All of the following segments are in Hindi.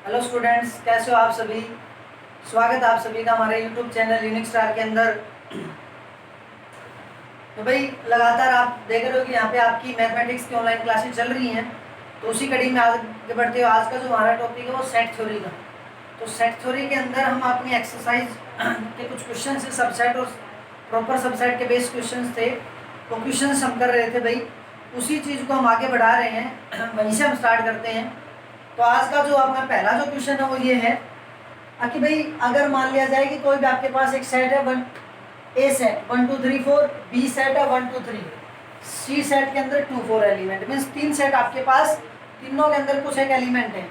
हेलो स्टूडेंट्स, कैसे हो आप सभी। स्वागत है आप सभी का हमारे यूट्यूब चैनल यूनिक स्टार के अंदर। तो भाई लगातार आप देख रहे हो कि यहाँ पे आपकी मैथमेटिक्स की ऑनलाइन क्लासेस चल रही हैं। तो उसी कड़ी में आगे बढ़ते हुए आज का जो हमारा टॉपिक है वो सेट थ्योरी का। तो सेट थ्योरी के अंदर हम अपनी एक्सरसाइज के कुछ क्वेश्चन से सबसेट और प्रॉपर सबसेट के बेस्ड क्वेश्चन थे, वो क्वेश्चन हम कर रहे थे भाई। उसी चीज़ को हम आगे बढ़ा रहे हैं, वहीं से हम स्टार्ट करते हैं। तो आज का जो अपना पहला जो क्वेश्चन है वो ये है कि भाई अगर मान लिया जाए कि कोई भी आपके पास एक सेट है ए सेट 1 2 3 4, बी सेट है 1 2 3, सी सेट के अंदर 2 4 एलिमेंट, मीन्स 3 सेट आपके पास, तीनों के अंदर कुछ एक एलिमेंट है।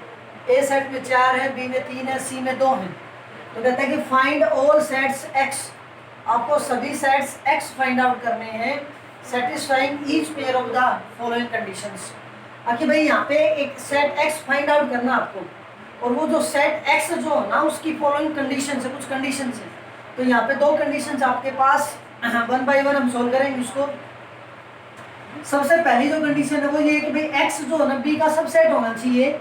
ए सेट में 4 है, बी में 3 है, सी में 2 है। तो कहते हैं कि फाइंड ऑल सेट्स एक्स, आपको सभी सेट्स एक्स फाइंड आउट करने हैं satisfying each pair of the following conditions. कि भाई यहाँ पे एक सेट एक्स फाइंड आउट करना आपको, और वो जो सेट एक्स जो है ना उसकी फॉलोइंग कंडीशन है, कुछ कंडीशन है। तो यहाँ पे दो कंडीशंस आपके पास, वन बाय वन हम सोल्व करेंगे उसको। सबसे पहली जो कंडीशन है वो ये है कि भाई एक्स जो है ना बी का सबसेट होना चाहिए,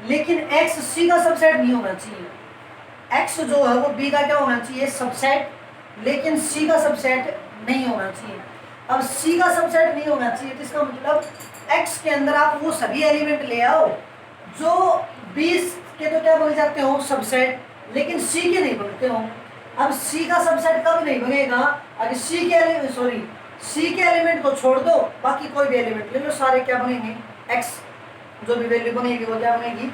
लेकिन एक्स सी का सबसेट नहीं होना चाहिए। एक्स जो है वो बी का क्या होना चाहिए, सबसेट, लेकिन सी का सबसेट नहीं होना चाहिए। अब सी का सबसेट नहीं होना चाहिए तो इसका मतलब एक्स के अंदर आप वो सभी एलिमेंट ले आओ जो 20 के तो क्या बन जाते हो सबसेट, लेकिन सी के नहीं बनते हो। अब सी का सबसेट कब नहीं बनेगा, अगर सी के एलिमेंट को छोड़ दो, बाकी कोई भी एलिमेंट ले लो, सारे क्या बनेंगे एक्स, जो भी वैल्यू बनेगी वो क्या बनेगी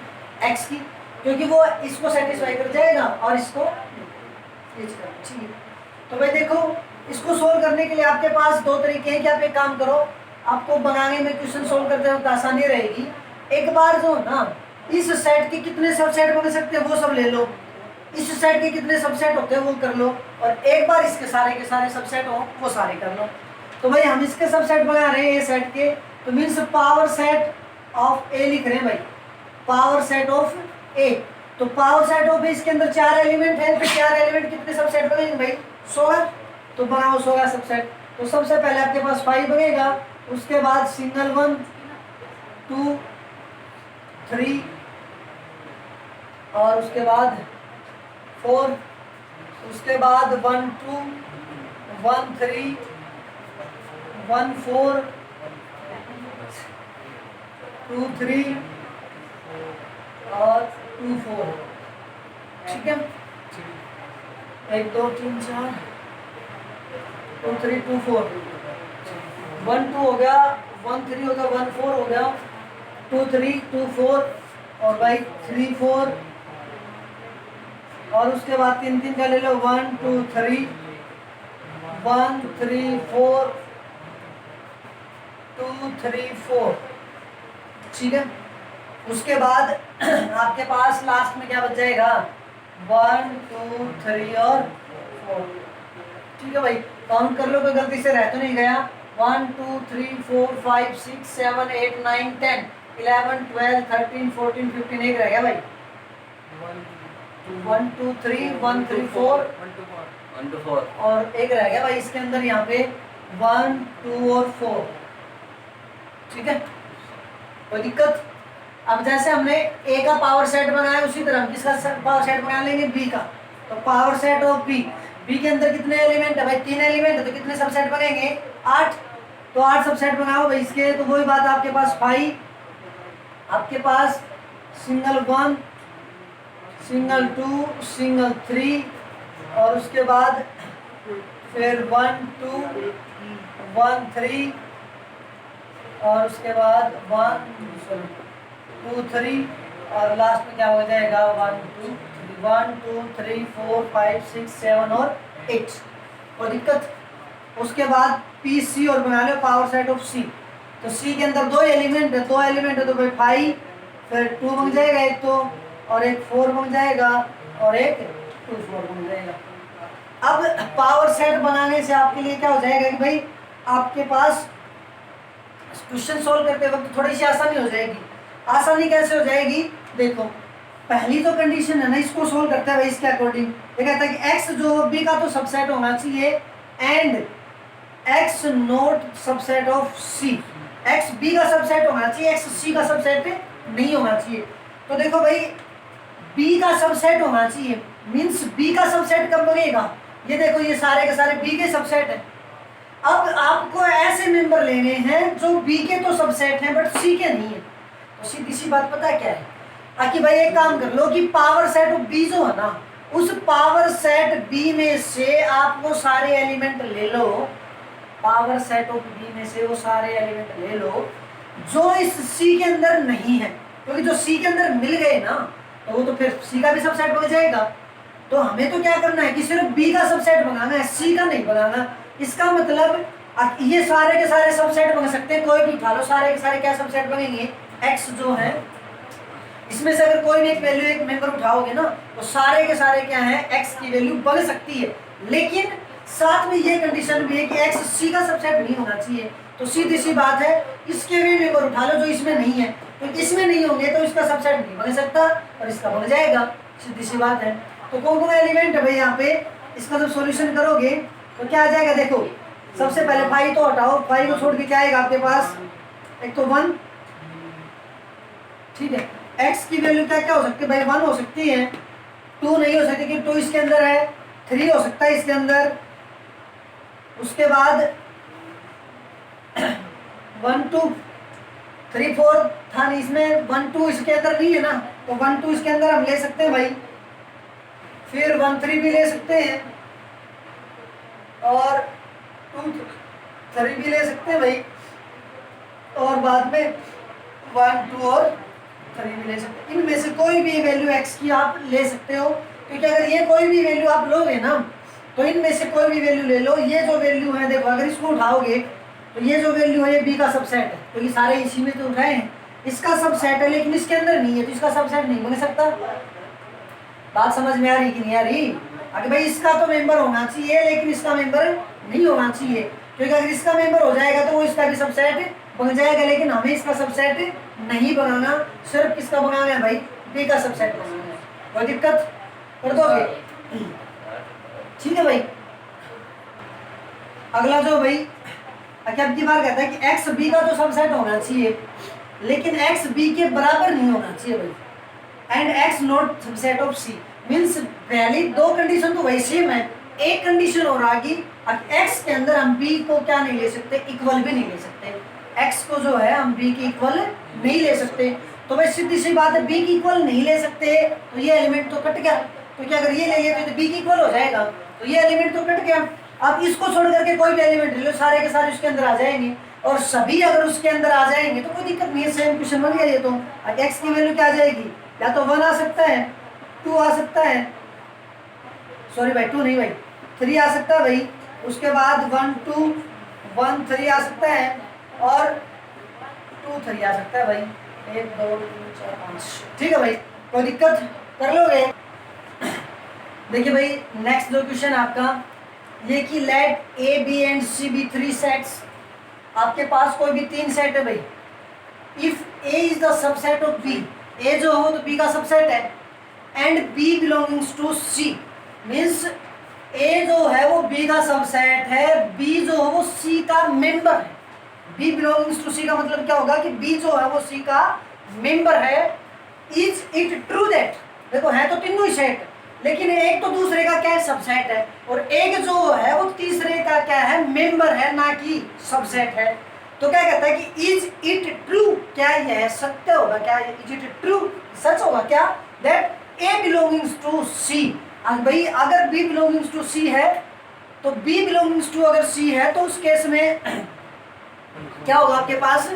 एक्स की, क्योंकि वो इसको सेटिस्फाई कर जाएगा और इसको ठीक है। तो भाई देखो, इसको सोल्व करने के लिए आपके पास दो तरीके हैं कि आप एक काम करो, आपको बनाने में क्वेश्चन सोल्व करते वक्त आसानी रहेगी। एक बार जो ना इस सेट के कितने सबसेट बन सकते हैं वो सब ले लो, इस सेट के कितने सबसेट होते हैं वो कर लो, और एक बार इसके सारे के सारे सबसेट हो वो सारे कर लो। तो भाई हम इसके सबसेट बना रहे हैं ए सेट के, तो means power set of A लिख रहे हैं भाई, पावर सेट ऑफ ए। तो पावर सेट ऑफ ए, इसके अंदर 4 एलिमेंट है, तो 4 एलिमेंट कितने सबसेट बनेंगे भाई 16। तो बनाओ 16 सबसेट। तो सबसे पहले आपके पास 5 बनेगा, उसके बाद सिंगल 1 2 3, और उसके बाद 4, उसके बाद 1 2 1 3 1 4 2 3 और 2 4। ठीक है, 1 2 3 4 2 3 2 4, 1 2 हो गया, 1 3 हो गया, 1 4 हो गया, 2 3 2 4 और भाई 3 4, और उसके बाद 3 3 का ले लो, 1 2 3 1 3 4 2 3 4। ठीक है, उसके बाद आपके पास लास्ट में क्या बच जाएगा 1 2 3 और 4। ठीक है भाई, काउंट कर लो, कोई गलती से रह तो नहीं गया। 1 2 3 4 5 6 7 8 9 10 11 12 13 14 15, एक रह गया भाई, 1 2 3 1 3 4 1 2 4, और एक रह गया भाई इसके अंदर यहाँ पे 1 2 और 4। ठीक है, कोई दिक्कत। अब जैसे हमने ए का पावर सेट बनाया, उसी तरह हम किसका पावर सेट बना लेंगे बी का। तो power set of B, B के अंदर कितने एलिमेंट है भाई 3 एलिमेंट है, तो कितने सबसेट बनेंगे 8। तो 8 सबसेट बनाओ भाई इसके। तो वही बात, आपके पास 5, आपके पास सिंगल 1 सिंगल 2 सिंगल 3, और उसके बाद फिर 1 2 1 3, और उसके बाद 1 2 3, और लास्ट में क्या हो जाएगा 1 2 3 4 5 6 7 और 8। कोई दिक्कत। उसके बाद पी सी और बना लो पावर सेट ऑफ सी। तो सी के अंदर 2 एलिमेंट है, 2 एलिमेंट है तो भाई 5, फिर 2 बन जाएगा एक तो, और एक 4 बन जाएगा, और एक 2 4 बन जाएगा। अब पावर सेट बनाने से आपके लिए क्या हो जाएगा कि भाई आपके पास क्वेश्चन सोल्व करते वक्त थोड़ी सी आसानी हो जाएगी। आसानी कैसे हो जाएगी, देखो पहली जो कंडीशन है ना इसको सोल्व करते हैं भाई इसके अकॉर्डिंग। ये कहता है कि एक्स जो बी का तो सबसेट होना चाहिए, and X not subset of C, X B का सबसेट होना चाहिए, एक्स सी का सबसेट नहीं होना चाहिए। तो देखो भाई बी का सबसेट होना चाहिए। मीन्स बी का सबसेट कब बनेगा, ये देखो ये सारे के सारे बी के सबसेट है। अब आपको ऐसे मेंबर लेने हैं जो बी के तो सबसेट हैं बट सी के नहीं है। तो सीधी सी बात पता है क्या है, कि भाई एक काम कर लो कि पावर सेट ऑफ बी जो है ना, उस पावर सेट बी में से आप वो सारे एलिमेंट ले लो, पावर सेट ऑफ बी में से वो सारे एलिमेंट ले लो जो इस सी के अंदर नहीं है, क्योंकि जो सी के अंदर मिल गए ना तो वो तो फिर सी का भी सबसेट बन जाएगा। तो हमें तो क्या करना है कि सिर्फ बी का सबसेट बनाना है, सी का नहीं बनाना। इसका मतलब ये सारे के सारे सबसेट बन सकते हैं, कोई भी उठा लो, सारे के सारे क्या सबसेट बनेंगे, एक्स जो है इसमें से अगर कोई भी एक वैल्यू एक मेंबर उठाओगे ना तो सारे के सारे क्या है, एक्स की वैल्यू बन सकती है। लेकिन साथ में ये कंडीशन भी है कि एक्स सी का सबसेट नहीं होना चाहिए। तो सीधी सी बात है, इसके भी मेंबर उठा लो जो इसमें नहीं है, तो इसमें नहीं होंगे तो इसका सबसेट नहीं बन सकता और इसका बन जाएगा, सीधी सी बात है। तो कौन कौन एलिमेंट है भाई यहाँ पे, इसका जब सॉल्यूशन करोगे तो क्या आ जाएगा, देखो सबसे पहले 5 तो हटाओ, 5 को छोड़ के क्या आएगा आपके पास, एक तो 1, ठीक है। x की वैल्यू क्या क्या हो सकती है भाई, 1 हो सकती है, 2 नहीं हो सकती क्योंकि 2 इसके अंदर है, 3 हो सकता है इसके अंदर, उसके बाद 1 2 3 4 था नहीं इसमें, 1 2 इसके अंदर नहीं है ना, तो 1 2 इसके अंदर हम ले सकते हैं भाई, फिर 1 3 भी ले सकते हैं और 2 3 भी ले सकते हैं भाई, और बाद में 1 2 और 3 भी ले सकते हैं। इनमें से कोई भी वैल्यू x की आप ले सकते हो, क्योंकि अगर ये कोई भी वैल्यू आप लोगे ना तो इनमें से कोई भी वैल्यू ले लो। ये जो वैल्यू है देखो, अगर इसको उठाओगे तो ये जो वैल्यू है ये b का सबसेट है, तो ये सारे इसी में तो उठाए हैं, इसका सबसेट है लेकिन इसके अंदर नहीं है तो इसका सबसेट नहीं बन सकता। बात समझ में आ रही कि नहीं आ रही, अगर भाई इसका तो मेंबर होना चाहिए लेकिन इसका मेंबर नहीं होना चाहिए, क्योंकि अगर इसका मेंबर हो जाएगा तो वो इसका भी सबसेट बन जाएगा, लेकिन हमें इसका सबसेट नहीं बनाना, सिर्फ किसका बनाना है भाई, बी का सबसेट बनाना है। कोई दिक्कत कर दोगे, ठीक है भाई। अगला जो भाई अब की बार कहता है कि एक्स बी का तो सबसेट होना चाहिए लेकिन एक्स बी के बराबर नहीं होना चाहिए भाई, and X not subset of C. Means पहली दो कंडीशन तो वही सेम है, एक कंडीशन और आ गई, एक्स के अंदर हम बी को क्या नहीं ले सकते, इक्वल भी नहीं ले सकते, एक्स को जो है हम बी की इक्वल नहीं ले सकते। तो भाई सीधी सी बात है, बी की इक्वल नहीं ले सकते तो ये एलिमेंट तो कट गया, क्योंकि अगर ये ले लिया तो बी की इक्वल हो जाएगा, तो ये एलिमेंट तो कट गया। अब इसको छोड़ करके कोई भी एलिमेंट ले लो, सारे के सारे उसके अंदर आ जाएंगे, और सभी अगर उसके अंदर आ जाएंगे तो कोई दिक्कत नहीं है, सेम क्वेश्चन बन गया ये। तो एक्स की वैल्यू क्या आ जाएगी, या तो 1 आ सकता है, 2 आ सकता है, सॉरी भाई 2 नहीं भाई 3 आ सकता है भाई, उसके बाद 1 2 1 3 आ सकता है और 2 3 आ सकता है भाई, 1 2 3 4 5, ठीक है भाई, कोई दिक्कत कर लोगे। देखिए भाई नेक्स्ट जो क्वेश्चन आपका ये कि let A B and C be 3 sets, आपके पास कोई भी 3 सेट है भाई, if A is the subset of B, A जो हो तो बी का सबसेट है, and B belongings to C, means A जो है वो बी का सबसेट है, बी जो है वो सी का मेंबर है। बी बिलोंगिंग्स टू सी का मतलब क्या होगा कि बी जो है वो सी का मेंबर है। इज इट ट्रू दैट, देखो है तो तीनों ही सेट लेकिन एक तो दूसरे का क्या है, सबसेट है, और एक जो है वो तीसरे का क्या है, मेंबर है, ना कि सबसेट है। तो क्या कहता है कि इज इट ट्रू, क्या यह सत्य होगा, क्या इज इट ट्रू सच होगा क्या, दैट ए बिलोंगिंग्स टू सी। भाई अगर बी बिलोंगिंग्स टू सी है तो बी बिलोंगिंग्स टू अगर सी है तो उस केस में क्या होगा आपके पास,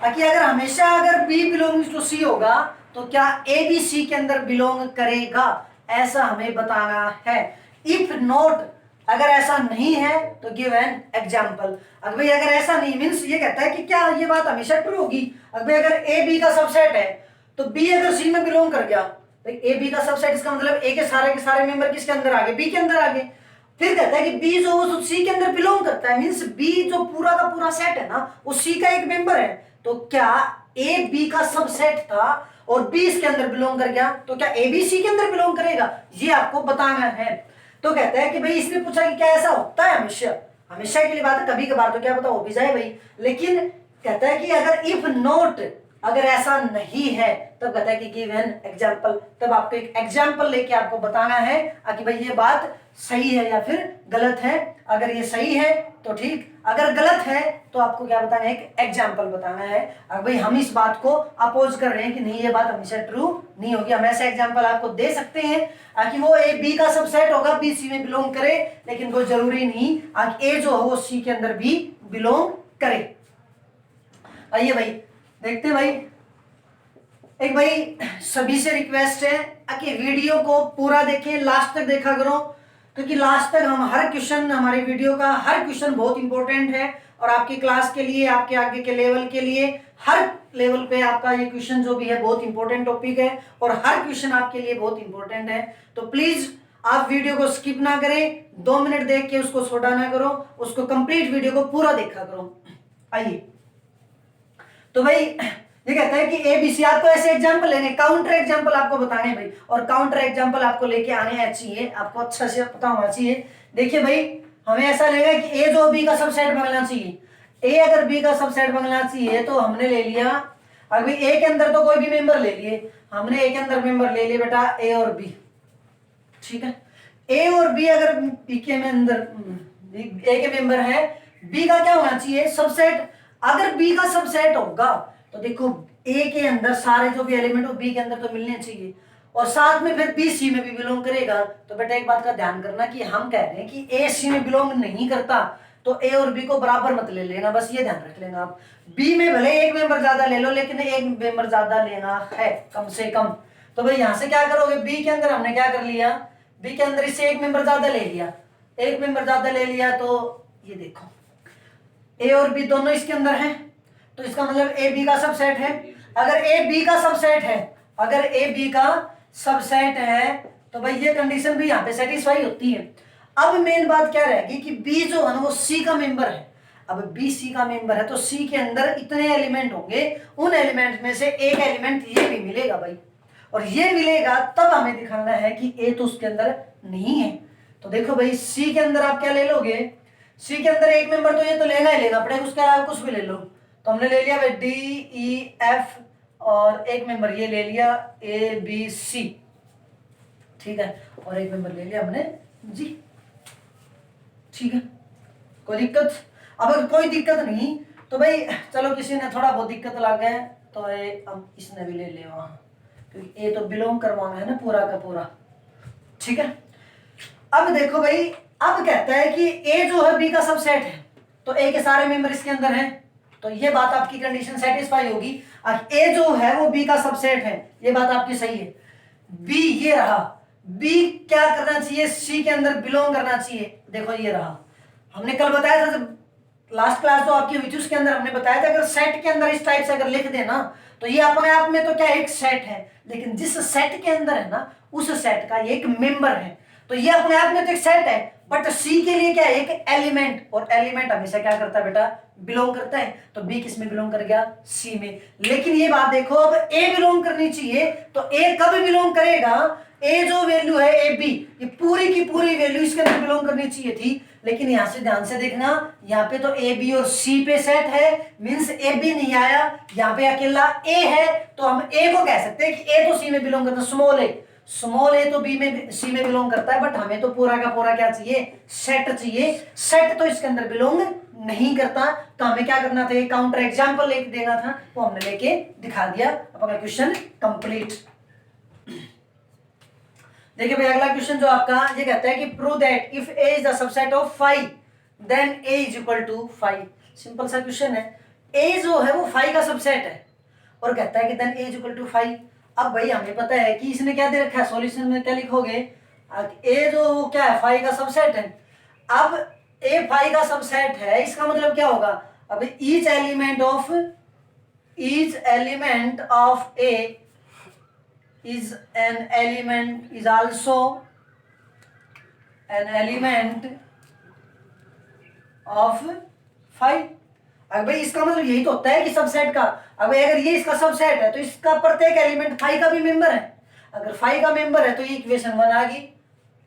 कि अगर हमेशा अगर बी बिलोंगिंग्स टू सी होगा तो क्या ए बी सी के अंदर बिलोंग करेगा, ऐसा हमें बताना है। इफ नॉट, अगर ऐसा नहीं है तो गिव एन एग्जांपल। अगर भाई अगर ऐसा नहीं, मीन्स ये कहता है कि क्या ये बात हमेशा ट्रू होगी, अगर ए बी का सबसेट है तो बी अगर सी में बिलोंग कर गया, तो ए बी का सबसेट इसका मतलब ए के सारे मेंबर किसके अंदर आ गए, बी के अंदर आ गए। फिर कहता है कि बी जो सी के अंदर बिलोंग करता है, मीन्स बी जो पूरा का पूरा सेट है ना वो सी का एक मेंबर है, तो क्या ए बी का सबसेट था और बी इसके अंदर बिलोंग कर गया, तो क्या ए बी सी के अंदर बिलोंग करेगा, ये आपको बताना है। तो कहता है कि भाई इसने पूछा कि क्या ऐसा होता है हमेशा, हमेशा के लिए बात है, कभी कभार तो क्या पता हो भी जाए भाई, लेकिन कहता है कि अगर इफ नॉट, अगर ऐसा नहीं है तब कहता है कि गिव एन एग्जाम्पल, तब आपको एक एग्जाम्पल लेके आपको बताना है कि भाई ये बात सही है या फिर गलत है। अगर ये सही है तो ठीक, अगर गलत है तो आपको क्या बताना है, एक एग्जाम्पल बताना है। अगर भाई हम इस बात को अपोज कर रहे हैं कि नहीं ये बात हमेशा ट्रू नहीं होगी, हम ऐसे एग्जाम्पल आपको दे सकते हैं कि वो ए बी का सबसेट होगा, बी सी में बिलोंग करे, लेकिन कोई जरूरी नहीं ए जो हो वो सी के अंदर भी बिलोंग करे। आइए भाई देखते हैं भाई, एक भाई सभी से रिक्वेस्ट है कि वीडियो को पूरा देखें, लास्ट तक देखा करो, क्योंकि लास्ट तक हम हर क्वेश्चन, हमारी वीडियो का हर क्वेश्चन बहुत इंपॉर्टेंट है और आपकी क्लास के लिए, आपके आगे के लेवल के लिए, हर लेवल पे आपका ये क्वेश्चन जो भी है बहुत इंपॉर्टेंट टॉपिक है और हर क्वेश्चन आपके लिए बहुत इंपॉर्टेंट है। तो प्लीज आप वीडियो को स्किप ना करें, 2 मिनट देख के उसको छोटा ना करो, उसको कंप्लीट वीडियो को पूरा देखा करो। आइए तो भाई ये कहता है कि एबीसी, आपको ऐसे एग्जांपल लेने, काउंटर एग्जांपल आपको बताने भाई, और काउंटर एग्जांपल आपको लेके आने चाहिए, आपको अच्छा से पता होना चाहिए। देखिए भाई हमें ऐसा लगेगा कि ए जो बी का सबसेट बनना चाहिए, ए अगर बी का सबसेट बनना चाहिए तो हमने ले लिया, अभी ए के अंदर तो कोई भी मेंबर ले लिए, हमने ए के अंदर मेंबर ले लिए बेटा ए और बी, ठीक है। ए और बी अगर बी के में अंदर ए के मेंबर है, बी का क्या होना चाहिए, सबसेट। अगर बी का सबसेट होगा तो देखो ए के अंदर सारे जो भी एलिमेंट हो बी के अंदर तो मिलने चाहिए, और साथ में फिर बी सी में भी बिलोंग करेगा। तो बेटा एक बात का ध्यान करना कि हम कह रहे हैं कि ए सी में बिलोंग नहीं करता तो ए और बी को बराबर मत ले लेना, बस ये ध्यान रख लेना आप। बी में भले एक मेंबर ज्यादा ले लो, लेकिन एक मेंबर ज्यादा लेना है कम से कम। तो भाई यहां से क्या करोगे, बी के अंदर हमने क्या कर लिया, बी के अंदर इससे एक मेंबर ज्यादा ले लिया, एक मेंबर ज्यादा ले लिया, तो ये देखो ए और बी दोनों इसके अंदर हैं, तो इसका मतलब ए बी का सबसेट है। अगर ए बी का सबसेट है, अगर ए बी का सबसेट है तो भाई ये कंडीशन भी यहाँ पे सेटिस्फाई होती है। अब मेन बात क्या रहेगी कि बी जो है ना वो सी का मेंबर है। अब बी सी का मेंबर है तो सी के अंदर इतने एलिमेंट होंगे, उन एलिमेंट में से एक एलिमेंट ये भी मिलेगा भाई, और ये मिलेगा तब हमें दिखाना है कि ए तो उसके अंदर नहीं है। तो देखो भाई सी के अंदर आप क्या ले लोगे, सी के अंदर एक मेंबर तो ये तो लेना ही लेना पड़ेगा, उसके अलावा कुछ भी ले लो। तो हमने ले लिया भाई डी ई एफ और एक मेंबर ये ले लिया ए बी सी, ठीक है, और एक मेंबर ले लिया हमने जी, ठीक है। कोई दिक्कत? अब अगर कोई दिक्कत नहीं तो भाई चलो किसी ने थोड़ा बहुत दिक्कत लग गए तो हम इसने भी ले ले वहां, क्योंकि ए तो बिलोंग करवाना है ना पूरा का पूरा, ठीक है। अब देखो भाई, अब कहता है कि ए जो है बी का सबसेट है, तो ए के सारे मेंबर इसके अंदर हैं, तो ये बात आपकी कंडीशन सेटिस्फाई होगी। अब ए जो है वो बी का सबसेट है, ये बात आपकी सही है। बी ये रहा, बी क्या करना चाहिए, सी के अंदर बिलोंग करना चाहिए, देखो ये रहा। हमने कल बताया था, जब लास्ट क्लास जो आपकी हुई थी उसके अंदर हमने बताया था अगर सेट के अंदर इस टाइप से अगर लिख देना तो ये अपने आप में तो क्या एक सेट है, लेकिन जिस सेट के अंदर है ना उस सेट का ये एक मेंबर है, तो ये अपने आप में तो एक सेट है, बट सी के लिए क्या है, एक एलिमेंट, और एलिमेंट हमेशा क्या करता है बेटा, बिलोंग करता है। तो बी किस में बिलोंग कर गया, सी में। लेकिन ये बात देखो, अब ए बिलोंग करनी चाहिए, तो ए कब बिलोंग करेगा, ए जो वैल्यू है ए बी, ये पूरी की पूरी वैल्यू इसके अंदर बिलोंग करनी चाहिए थी, लेकिन यहां से ध्यान से देखना, यहाँ पे तो ए बी और सी पे सेट है, मींस ए बी नहीं आया, यहाँ पे अकेला ए है, तो हम ए को कह सकते हैं कि ए तो सी में बिलोंग करता है, स्मॉल ए तो बी में सी में बिलोंग करता है, बट हमें तो पूरा का पूरा क्या चाहिए, सेट चाहिए। सेट तो इसके अंदर बिलोंग नहीं करता, तो हमें क्या करना था, काउंटर एग्जांपल लेके देना था, वो हमने लेके दिखा दिया। अब अगला क्वेश्चन कंप्लीट। देखिए भाई अगला क्वेश्चन जो आपका ये कहता है कि prove that if A is the subset of 5 then A is equal to 5। Simple सा क्वेश्चन है, ए जो है वो 5 का सबसेट है और कहता है कि then A is equal to 5। अब भाई हमें पता है कि इसने क्या दे रखा है, सॉल्यूशन में क्या लिखोगे, ए जो क्या है 5 का सबसेट है। अब ए 5 का सबसेट है, इसका मतलब क्या होगा, अब each element of A is also an element of 5। अब भाई इसका मतलब यही तो होता है कि सबसेट का, अब अगर ये इसका सबसेट है तो इसका प्रत्येक एलिमेंट 5 का भी मेंबर है, अगर 5 का मेंबर है तो ये इक्वेशन 1 आ गई।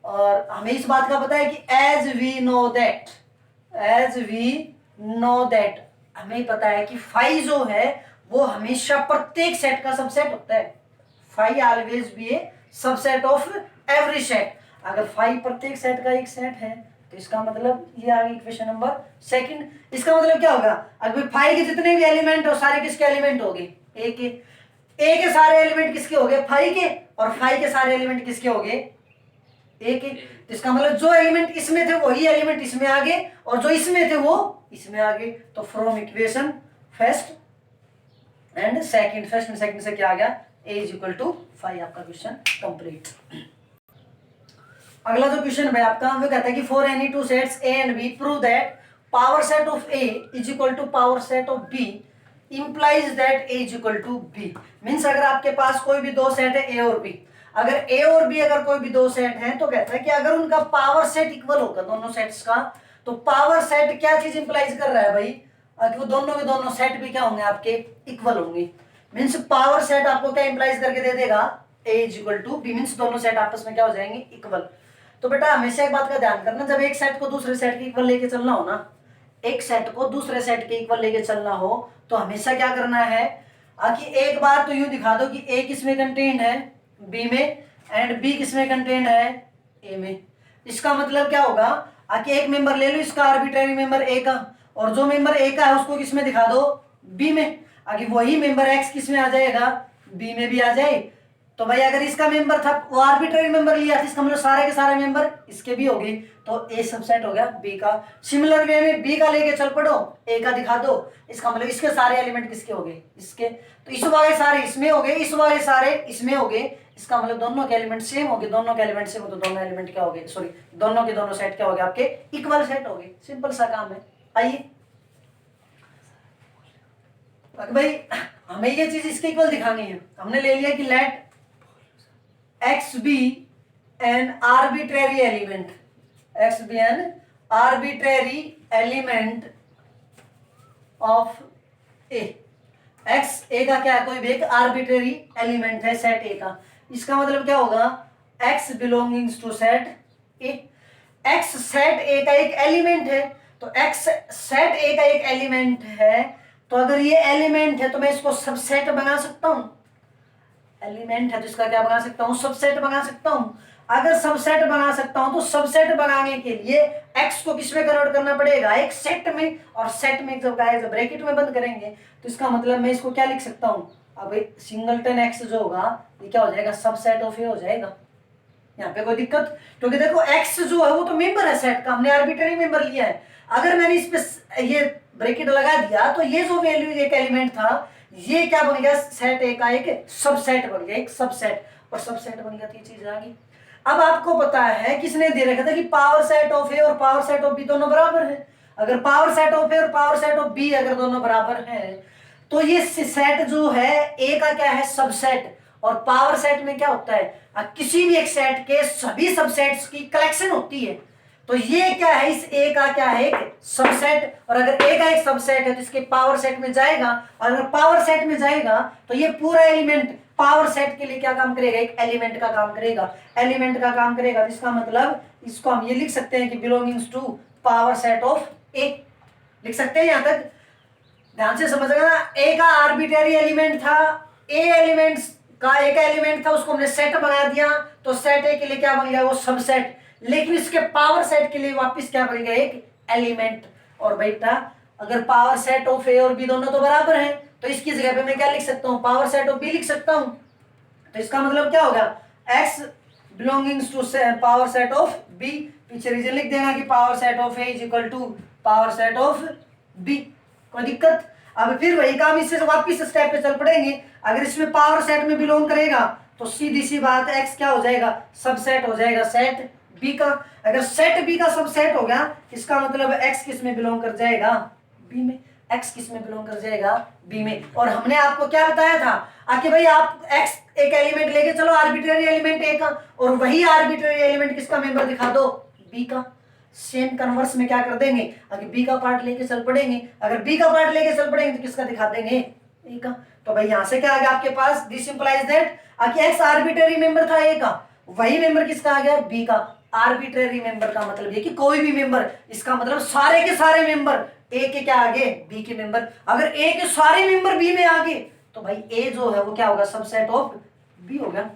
और हमें इस बात का पता है कि एज वी नो दैट हमें पता है कि 5 जो है वो हमेशा प्रत्येक सेट का सबसेट होता है। Phi always be a subset of every set. अगर फाई प्रत्येक सेट का एक सेट है तो इसका मतलब ये आ गई इक्वेशन नंबर सेकंड। इसका मतलब क्या होगा, अगर फाई के जितने भी एलिमेंट हो सारे किसके एलिमेंट हो गए, ए के सारे एलिमेंट किसके हो गए, फाई के, और फाई के सारे एलिमेंट किसके हो गए, ए के। तो इसका मतलब जो एलिमेंट इसमें थे वही एलिमेंट इसमें आ गए, और जो इसमें थे वो इसमें आ गए। तो from equation first and second, first and second से क्या आ गया, ए इज इक्वल टू 5। आपका क्वेश्चन कंप्लीट। अगला जो क्वेश्चन है आपका, वो कहता है कि for any two sets A and B prove that power set of A is equal to power set of B implies that A is equal to B. Means अगर आपके पास कोई भी दो सेट है ए और बी, अगर ए और बी अगर कोई भी दो सेट हैं तो कहता है कि अगर उनका पावर सेट इक्वल होगा दोनों सेट्स का, तो पावर सेट क्या चीज इंप्लाइज कर रहा है भाई, कि वो दोनों के दोनों सेट भी क्या होंगे आपके इक्वल होंगे। मीन्स पावर सेट आपको क्या इंप्लाइज करके दे देगा, A is equal to B, means दोनों सेट आपस में क्या हो जाएंगे, इक्वल। तो बेटा हमेशा एक बात का ध्यान करना, जब एक सेट को दूसरे सेट के इक्वल लेके चलना हो ना, एक सेट को दूसरे सेट के इक्वल लेके चलना हो तो हमेशा क्या करना है कि एक बार तो यूं दिखा दो कि ए किसमें कंटेन्ड है, बी में, एंड बी किसमें कंटेन्ड है, ए में। इसका मतलब क्या होगा कि एक मेंबर ले लो इसका आर्बिट्रेरी मेंबर ए का, और जो मेंबर ए का है उसको किसमें दिखा दो, बी में। आगे वही मेंबर एक्स किसमें आ जाएगा, बी में भी आ जाए। तो भाई अगर इसका मेंबर था वो आर्बिट्रेरी मेंबर लिया था, इसका मतलब सारे के सारे मेंबर इसके भी हो गए, तो ए सबसेट हो गया बी का। सिमिलर वे में बी का लेके चल पड़ो, ए का दिखा दो, इसका मतलब इसके सारे एलिमेंट किसके हो गए, इसके। तो इस वाले सारे इसमें हो गए, इस वाले सारे इसमें हो गए, इसका मतलब दोनों के एलिमेंट सेम हो गए, दोनों के एलिमेंट सेम हो तो दोनों एलिमेंट क्या हो गए, सॉरी दोनों के दोनों सेट क्या हो गए आपके इक्वल सेट हो गए। सिंपल सा काम है। आइए भाई हमें ये चीज इसके इक्वल दिखानी है। हमने ले लिया कि late x be an arbitrary element, x be an arbitrary element of A। x A का क्या है, कोई भी एक आर्बिट्रेरी एलिमेंट है सेट A का। इसका मतलब क्या होगा, x belongs to set A। x set A का एक एलिमेंट है, तो x सेट A का एक एलिमेंट है, तो अगर ये एलिमेंट है तो मैं इसको सबसेट बना सकता हूं। एलिमेंट है तो इसका क्या बना सकता हूं, सबसेट बना सकता हूं। अगर सबसेट बना सकता हूं तो सबसेट बनाने के लिए x को किसमें कन्वर्ट करना पड़ेगा, एक सेट में। और सेट में जब गाइस ब्रैकेट में बंद करेंगे तो इसका मतलब मैं इसको क्या लिख सकता हूं, अब सिंगलटन x जो होगा ये क्या हो जाएगा, सबसेट ऑफ ए हो जाएगा। यहाँ पे कोई दिक्कत, क्योंकि देखो x जो है वो तो मेंबर है सेट का, हमने आर्बिट्रेरी मेंबर लिया है। अगर मैंने इस पे ये ब्रैकेट लगा दिया तो ये जो वैल्यू एक एलिमेंट था ये क्या बन गया, सेट ए का एक सबसेट बन गया, एक सबसेट, और सबसेट बन गया तो ये चीज आ गई। अब आपको पता है किसने दे रखा था कि पावर सेट ऑफ ए और पावर सेट ऑफ बी दोनों बराबर है। अगर पावर सेट ऑफ ए और पावर सेट ऑफ बी अगर दोनों बराबर है तो ये सेट जो है ए का क्या है, सबसेट। और पावर सेट में क्या होता है, किसी भी एक सेट के सभी सबसेट्स की कलेक्शन होती है। तो ये क्या है, इस ए का क्या है, एक सबसेट। और अगर ए का एक सबसेट है तो इसके पावर सेट में जाएगा, और अगर पावर सेट में जाएगा तो ये पूरा एलिमेंट पावर सेट के लिए क्या काम करेगा, एक एलिमेंट का काम करेगा, एलिमेंट का काम करेगा। जिसका मतलब इसको हम ये लिख सकते हैं कि belongings to power set of A, लिख सकते हैं। यहां तक ध्यान से समझना, ए का आर्बिट्रेरी एलिमेंट था, ए एलिमेंट्स का एक एलिमेंट था, उसको हमने सेट बना दिया, तो सेट ए के लिए क्या बन गया, वो सबसेट। लेकिन इसके पावर सेट के लिए वापस क्या बन गया, एक एलिमेंट। और बेटा अगर पावर सेट ऑफ ए और बी दोनों तो बराबर हैं तो इसकी जगह पे मैं क्या लिख सकता हूँ, पावर सेट ऑफ बी लिख सकता हूँ। तो इसका मतलब क्या होगा, x belongings to power set of B, पीछे रीजन लिख देना कि power set of A is equal to power set of B. कोई दिक्कत। अब फिर वही काम इससे वापस स्टेप पे चल पड़ेंगे। अगर इसमें पावर सेट में बिलोंग करेगा तो सीधी सी बात है x क्या हो जाएगा, सबसेट हो जाएगा सेट बी का। अगर सेट बी का सबसेट हो गया इसका मतलब x किस में बिलोंग कर जाएगा, बी में। x किस में बिलोंग कर जाएगा, बी में। और हमने आपको क्या बताया था कि भाई आप x एक एलिमेंट लेके चलो, आर्बिट्रेरी एलिमेंट ए का, और वही आर्बिट्रेरी एलिमेंट किसका मेंबर दिखा दो, बी का। सेम कन्वर्स में क्या कर देंगे, अगर बी का पार्ट लेके चल पड़ेंगे, अगर बी का पार्ट लेके चल पड़ेंगे तो किसका दिखा देंगे, ए का। तो भाई यहां से क्या आ गया आपके पास, this implies that x arbitrary member था ए का, वही मेंबर किसका आ गया, बी का। आर्बिट्रेरी मेंबर का मतलब ये कि कोई भी मेंबर, इसका मतलब सारे के सारे मेंबर ए के क्या आगे, बी के मेंबर। अगर ए के सारे मेंबर बी में आगे तो भाई ए जो है वो क्या होगा, सबसेट ऑफ बी हो गया।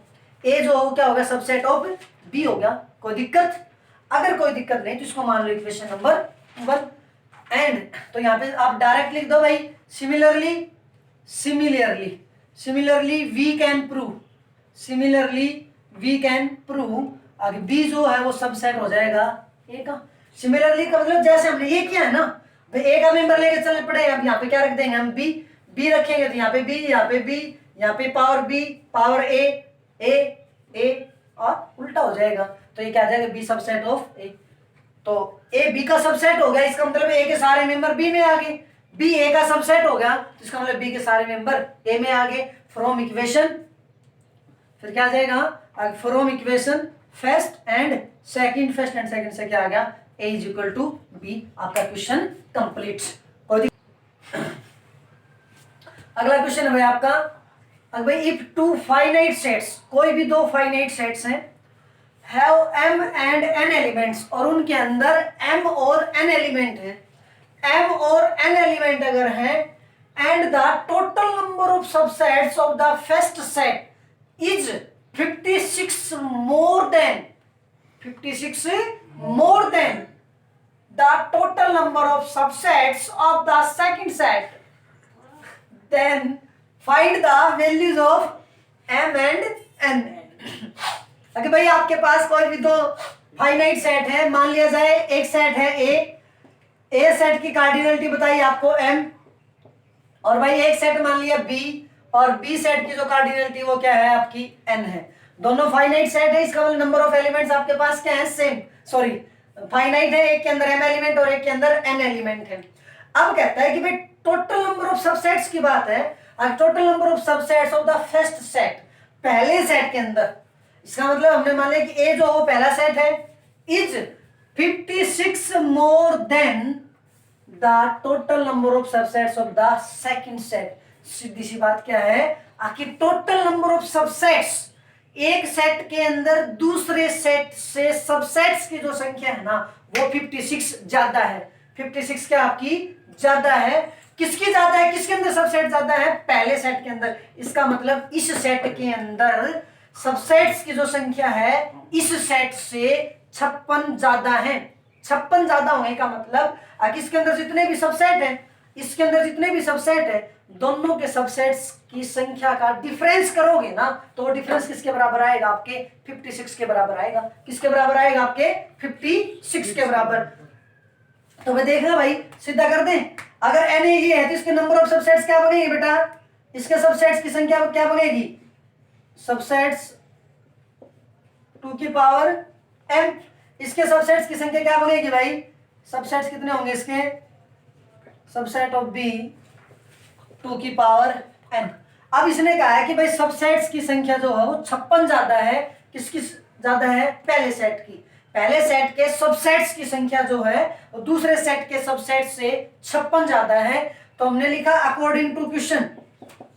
ए जो है वो क्या होगा, सबसेट ऑफ बी हो गया। कोई दिक्कत? अगर कोई दिक्कत नहीं तो इसको मान लो इक्वेशन नंबर 1। एंड तो यहाँ पे आप डायरेक्ट लिख दो भाई, similarly we can prove, similarly we can prove. आगे बी जो है वो सबसेट हो जाएगा ए का। सिमिलरली का मतलब जैसे हमने ये किया है ना, भाई ए का मेंबर लेके चलने पड़ेगा। अब यहाँ पे क्या रख देंगे हम, बी रखेंगे तो यहाँ पे बी, यहाँ पे बी, यहाँ पे पावर बी, पावर ए और उल्टा हो जाएगा। तो ये क्या आ जाएगा, बी सबसेट ऑफ ए। तो ए बी का सबसेट हो गया, इसका मतलब ए के सारे मेंबर बी में आ गए। बी ए का सबसेट हो गया तो इसका मतलब बी के सारे मेंबर ए में आ गए। फ्रॉम इक्वेशन, फिर क्या आ जाएगा, from equation first and second, first and second से क्या आ गया, ए इज इक्वल टू बी। आपका क्वेश्चन कंप्लीट। कोई अगला क्वेश्चन है भाई आपका, अब भाई इफ टू फाइनाइट सेट्स, कोई भी दो फाइनाइट सेट्स हैं, have m and n elements, और उनके अंदर m और n एलिमेंट है, m और n एलिमेंट अगर है, and the total number of subsets of the first set is 56 more then the total number of subsets of the second set, then find the values of m and n। अगर भाई आपके पास कोई भी दो फाइनाइट सेट है, मान लिया जाए एक सेट है ए सेट की कार्डिनलिटी बताई आपको m, और भाई एक सेट मान लिया b, और b सेट की जो कार्डिनलिटी वो क्या है आपकी n है। दोनों फाइनाइट सेट है, इसका मतलब नंबर ऑफ एलिमेंट्स आपके पास क्या है, सेम, सॉरी फाइनाइट है, एक के अंदर m एलिमेंट और एक के अंदर n एलिमेंट है। अब कहता है कि भाई टोटल नंबर ऑफ सबसेट्स की बात है, और total number of subsets of the first set, पहले सेट के अंदर, इसका मतलब हमने मान लिया कि ए जो वो पहला सेट है, is 56 more than the total number of subsets of the second set. सीधी सी बात क्या है, आखिर टोटल नंबर ऑफ सबसेट्स, एक सेट के अंदर दूसरे सेट से सबसेट्स की जो संख्या है ना वो 56 ज्यादा है। 56 क्या आपकी ज्यादा है, किसकी ज्यादा है, किसके अंदर सबसेट ज्यादा है, पहले सेट के अंदर। इसका मतलब इस सेट के अंदर सबसेट्स की जो संख्या है इस सेट से 56 ज्यादा है। 56 ज्यादा होने का मतलब किसके अंदर जितने भी सबसेट है, इसके अंदर जितने भी सबसेट है, दोनों के सबसेट्स की संख्या का डिफरेंस करोगे ना, तो वो डिफरेंस किसके बराबर आएगा, आपके 56 के बराबर आएगा। किसके बराबर आएगा, आपके 56 के बराबर। तो मैं देखना भाई, सीधा कर दें, अगर n ये है तो इसके नंबर ऑफ सबसेट्स क्या बनेगी बेटा, इसके सबसेट्स की संख्या क्या बनेगी, सबसेट्स 2 की पावर m। इसके सबसेट्स की संख्या क्या बनेगी भाई, सबसेट्स कितने होंगे इसके, सबसेट ऑफ b 2 की पावर n। अब इसने कहा है कि भाई सबसेट्स की संख्या जो है वो 56 ज्यादा है, किसकी ज्यादा है, पहले सेट की। पहले सेट के सबसेट्स की संख्या जो है वो दूसरे सेट के सबसेट से 56 ज्यादा है। तो हमने लिखा according to question,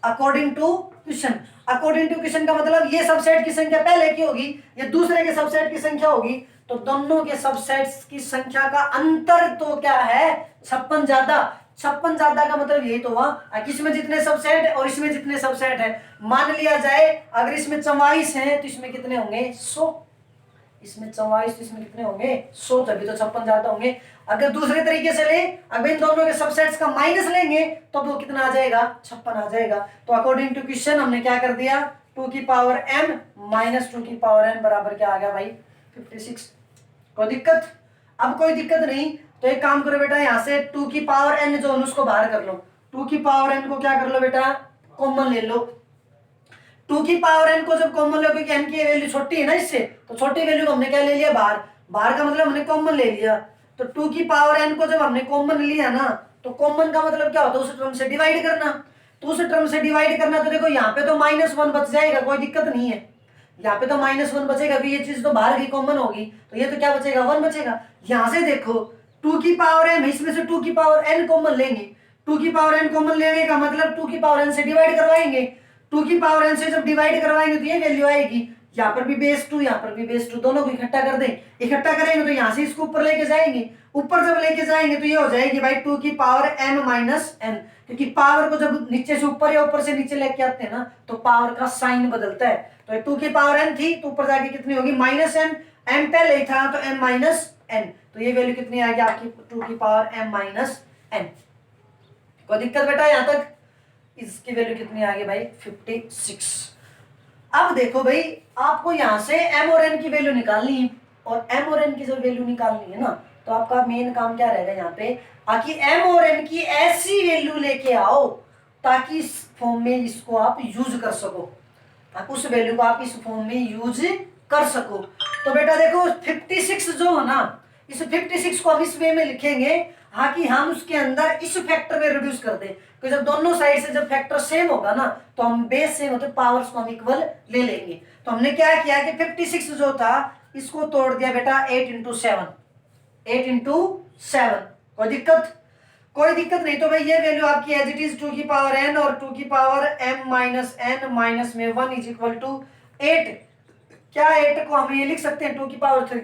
according to question का मतलब ये सबसेट की संख्या पहले की होगी, ये दूसरे के सबसेट की संख्या होगी, तो दोनों के सबसेट्स की संख्या का अंतर तो क्या है, 56 ज्यादा। 56 ज्यादा का मतलब यही तो हुआ कि इसमें जितने सबसेट है और इसमें जितने सबसेट है, मान लिया जाए अगर इसमें 44 है तो इसमें कितने होंगे, 100। इसमें 44 तो इसमें कितने होंगे, 100, तभी तो 56 ज्यादा होंगे। अगर दूसरे तरीके से ले, अगर इन दोनों के सबसेट्स का माइनस लेंगे तो वो कितना आ जाएगा, 56 आ जाएगा। तो अकॉर्डिंग टू क्वेश्चन हमने क्या कर दिया, 2 की पावर m माइनस 2 की पावर n बराबर क्या आ गया भाई, 56। कोई दिक्कत? अब कोई दिक्कत नहीं तो एक काम करो बेटा, यहाँ से 2 की पावर n जो है उसको बाहर कर लो। 2 की पावर n को क्या कर लो बेटा, कॉमन ले लो। 2 की पावर n को जब कॉमन लो, क्योंकि n की वैल्यू छोटी है ना इससे, तो छोटी वैल्यू को हमने क्या ले लिया, बाहर। बाहर का मतलब हमने कॉमन ले लिया। तो 2 की पावर n को जब हमने कॉमन लिया ना, तो कॉमन का मतलब क्या होता है, उस टर्म से डिवाइड करना। तो उस टर्म से डिवाइड करना, तो देखो यहाँ पे तो -1 बच जाएगा, कोई दिक्कत नहीं है। यहाँ पे तो -1 बचेगा, अभी ये चीज तो बाहर की कॉमन होगी, तो ये तो क्या बचेगा, 1 बचेगा। यहाँ से देखो 2 की पावर m, इसमें से 2 की पावर n कॉमन लेंगे। 2 की पावर n कॉमन लेने का मतलब 2 की पावर n से डिवाइड करवाएंगे। 2 की पावर n से जब डिवाइड करवाएंगे तो ये वैल्यू आएगी यहाँ पर भी बेस 2, यहाँ पर भी बेस 2, दोनों को इकट्ठा कर दें। इकट्ठा करेंगे तो यहाँ से इसको ऊपर लेके जाएंगे, ऊपर जब लेके जाएंगे तो ये हो जाएगी भाई 2 की पावर m माइनस n, क्योंकि पावर को जब नीचे से ऊपर या ऊपर से नीचे लेके आते हैं ना तो पावर का साइन बदलता है। तो 2 की पावर n थी तो ऊपर जाके कितनी होगी माइनस n, m पहले ही था तो m माइनस n, तो ये वैल्यू कितनी आ गई आपकी 2 की पावर m माइनस n। कोई दिक्कत बेटा यहाँ तक? इसकी वैल्यू कितनी आ गई भाई 56। अब देखो भाई आपको यहाँ से m और n की वैल्यू निकालनी है, और m और n की जब वैल्यू निकालनी है ना तो आपका मेन काम क्या रहेगा यहाँ पे, ताकि m और n की ऐसी वैल्यू लेके आओ ताकि इस फॉर्म में इसको आप यूज कर सको, ताकि उस वैल्यू को आप इस फॉर्म में यूज कर सको। तो बेटा देखो 56 जो है ना, इस 56 को हम इस वे में लिखेंगे हाँ कि हम उसके अंदर इस फैक्टर में रिड्यूस कर दें, क्योंकि जब दोनों साइड से जब फैक्टर सेम होगा ना तो हम बेस सेम होते पावर्स को हम इक्वल ले लेंगे। तो हमने क्या किया कि 56 जो था इसको तोड़ दिया बेटा 8 इंटू 7, 8 इंटू 7। कोई दिक्कत? कोई दिक्कत नहीं। तो भाई ये वैल्यू आपकी एज इट इज 2 की पावर n और 2 की power m minus n minus में 1 इज इक्वल टू 8। क्या 8 को हम ये लिख सकते हैं 2 की पावर 3?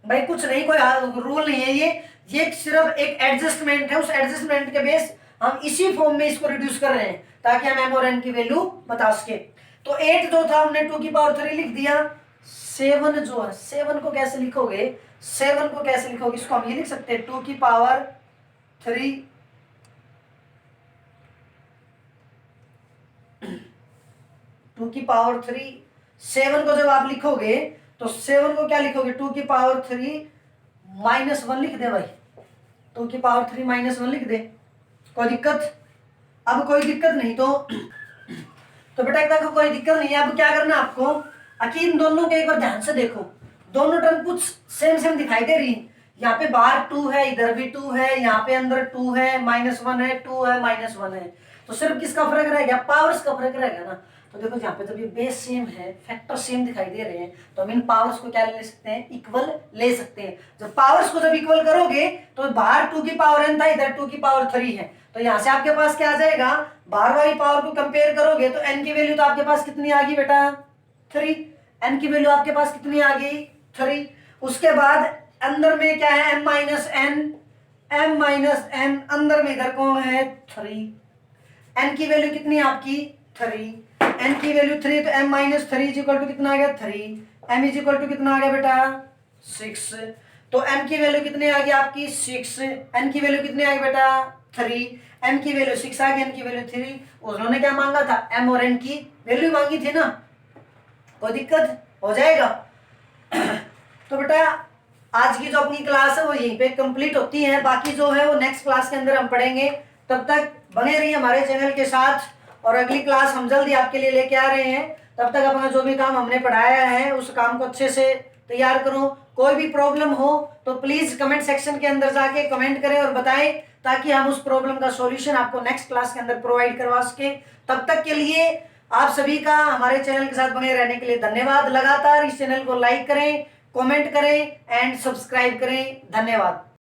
भाई कुछ नहीं, कोई रूल नहीं है, ये सिर्फ एक एडजस्टमेंट है, उस एडजस्टमेंट के बेस हम इसी फॉर्म में इसको रिड्यूस कर रहे हैं ताकि हम m और n की वैल्यू बता सके। तो 8 जो था हमने 2 की पावर 3 लिख दिया। 7 जो है, 7 को कैसे लिखोगे, 7 को कैसे लिखोगे, इसको हम ये लिख सकते हैं 2 की पावर 3 2 की पावर 3। 7 को जब आप लिखोगे तो 7 को क्या लिखोगे 2 की पावर 3 माइनस 1 लिख दे भाई, 2 की पावर 3 माइनस 1 लिख दे। कोई दिक्कत? अब कोई दिक्कत नहीं तो बेटा देखो कोई दिक्कत नहीं है। अब क्या करना आपको, आखिर इन दोनों के एक बार ध्यान से देखो, दोनों टर्म कुछ सेम सेम दिखाई दे रही है। यहाँ पे बाहर 2 है, इधर भी 2 है, यहाँ पे अंदर 2 है, -1 है, 2 है, -1 है, तो सिर्फ किसका फर्क रहेगा, पावर्स का फर्क रहेगा ना। तो देखो यहाँ पे जब ये बेस सेम है, फैक्टर सेम दिखाई दे रहे हैं, तो हम इन पावर्स को क्या ले सकते हैं, इक्वल ले सकते हैं। जब पावर्स को जब इक्वल करोगे तो बाहर 2 की पावर n था, इधर 2 की पावर 3 है, तो यहाँ से आपके पास क्या आ जाएगा, बाहर वाली पावर को कंपेयर करोगे तो n की वैल्यू तो आपके पास कितनी आ गई बेटा 3, n की वैल्यू आपके पास कितनी आ गई 3। उसके बाद अंदर में क्या है m माइनस n, अंदर में इधर कौन है 3, n की वैल्यू कितनी है आपकी 3, n की वैल्यू 3, तो m minus 3 is equal to कितना आ गया 3, m इज इक्वल टू कितना आ गया बेटा 6। तो m की वैल्यू कितनी आ गई आपकी 6, n की वैल्यू कितनी आ गई बेटा 3, m की वैल्यू 6 आ गई, n की वैल्यू 3। उन्होंने क्या मांगा था, m और n की वैल्यू मांगी थी ना, कोई दिक्कत हो जाएगा। तो बेटा आज की जो अपनी क्लास है वो यहीं पे कंप्लीट होती है, बाकी जो है वो नेक्स्ट क्लास के अंदर हम पढ़ेंगे। तब तक बने रहिए हमारे चैनल के साथ, और अगली क्लास हम जल्दी आपके लिए लेके आ रहे हैं। तब तक अपना जो भी काम हमने पढ़ाया है उस काम को अच्छे से तैयार करो। कोई भी प्रॉब्लम हो तो प्लीज कमेंट सेक्शन के अंदर जाके कमेंट करें और बताएं, ताकि हम उस प्रॉब्लम का सॉल्यूशन आपको नेक्स्ट क्लास के अंदर प्रोवाइड करवा सके। तब तक के लिए आप सभी का हमारे चैनल के साथ बने रहने के लिए धन्यवाद। लगातार इस चैनल को लाइक करें, कमेंट करें एंड सब्सक्राइब करें। धन्यवाद।